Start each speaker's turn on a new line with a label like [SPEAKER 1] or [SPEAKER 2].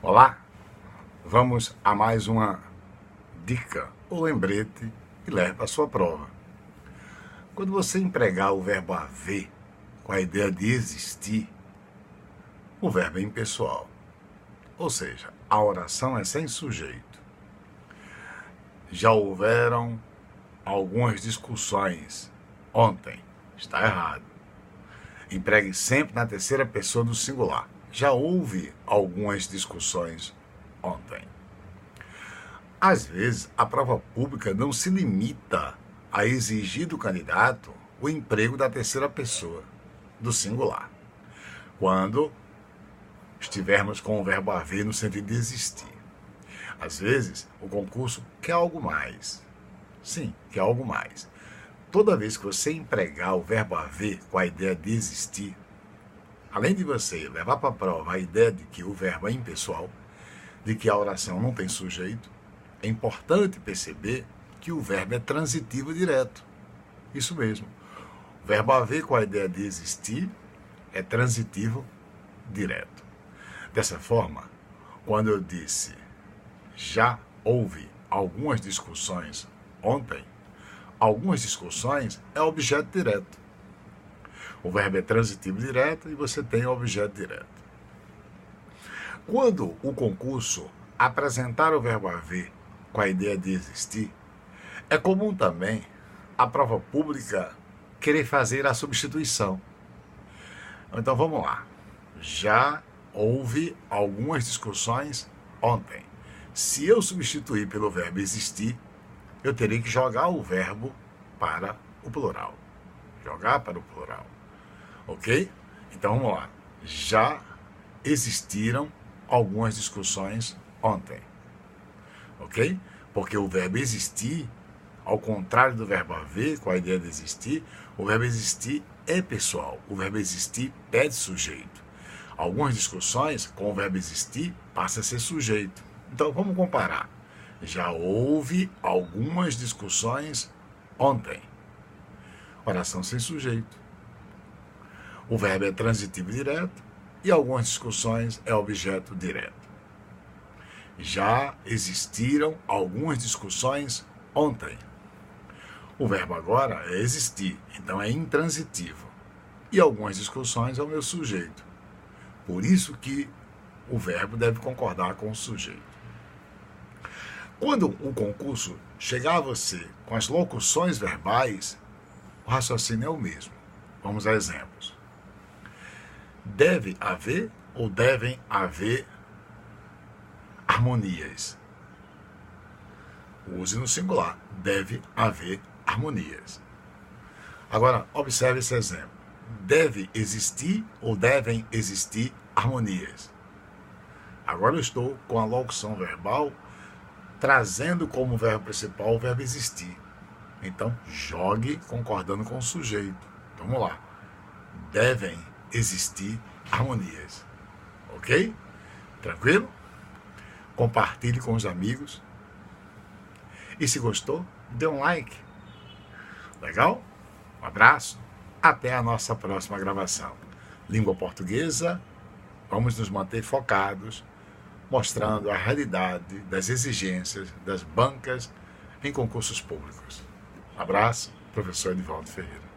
[SPEAKER 1] Olá, vamos a mais uma dica ou lembrete que leva para a sua prova. Quando você empregar o verbo haver com a ideia de existir, o verbo é impessoal, ou seja, a oração é sem sujeito. Já houveram algumas discussões ontem, está errado. Empregue sempre na terceira pessoa do singular. Já houve algumas discussões ontem. Às vezes, a prova pública não se limita a exigir do candidato o emprego da terceira pessoa, do singular. Quando estivermos com o verbo haver no sentido de existir. Às vezes, o concurso quer algo mais. Sim, quer algo mais. Toda vez que você empregar o verbo haver com a ideia de existir, além de você levar para a prova a ideia de que o verbo é impessoal, de que a oração não tem sujeito, é importante perceber que o verbo é transitivo direto. Isso mesmo. O verbo haver com a ideia de existir é transitivo direto. Dessa forma, quando eu disse já houve algumas discussões ontem, algumas discussões é objeto direto. O verbo é transitivo direto e você tem o objeto direto. Quando o concurso apresentar o verbo haver com a ideia de existir, é comum também a prova pública querer fazer a substituição. Então vamos lá. Já houve algumas discussões ontem. Se eu substituir pelo verbo existir, eu teria que jogar o verbo para o plural. Jogar para o plural. Ok? Então vamos lá. Já existiram algumas discussões ontem. Ok? Porque o verbo existir, ao contrário do verbo haver, com a ideia de existir, o verbo existir é pessoal. O verbo existir pede sujeito. Algumas discussões com o verbo existir passa a ser sujeito. Então vamos comparar. Já houve algumas discussões ontem. Oração sem sujeito. O verbo é transitivo direto e algumas discussões é objeto direto. Já existiram algumas discussões ontem. O verbo agora é existir, então é intransitivo. E algumas discussões é o meu sujeito. Por isso que o verbo deve concordar com o sujeito. Quando o concurso chegar a você com as locuções verbais, o raciocínio é o mesmo. Vamos a exemplos. Deve haver ou devem haver harmonias? Use no singular. Deve haver harmonias. Agora, observe esse exemplo. Deve existir ou devem existir harmonias? Agora eu estou com a locução verbal trazendo como verbo principal o verbo existir. Então, jogue concordando com o sujeito. Vamos lá. Devem existir harmonias. Ok? Tranquilo? Compartilhe com os amigos. E se gostou, dê um like. Legal? Um abraço. Até a nossa próxima gravação. Língua portuguesa, vamos nos manter focados, mostrando a realidade das exigências das bancas em concursos públicos. Abraço, professor Edivaldo Ferreira.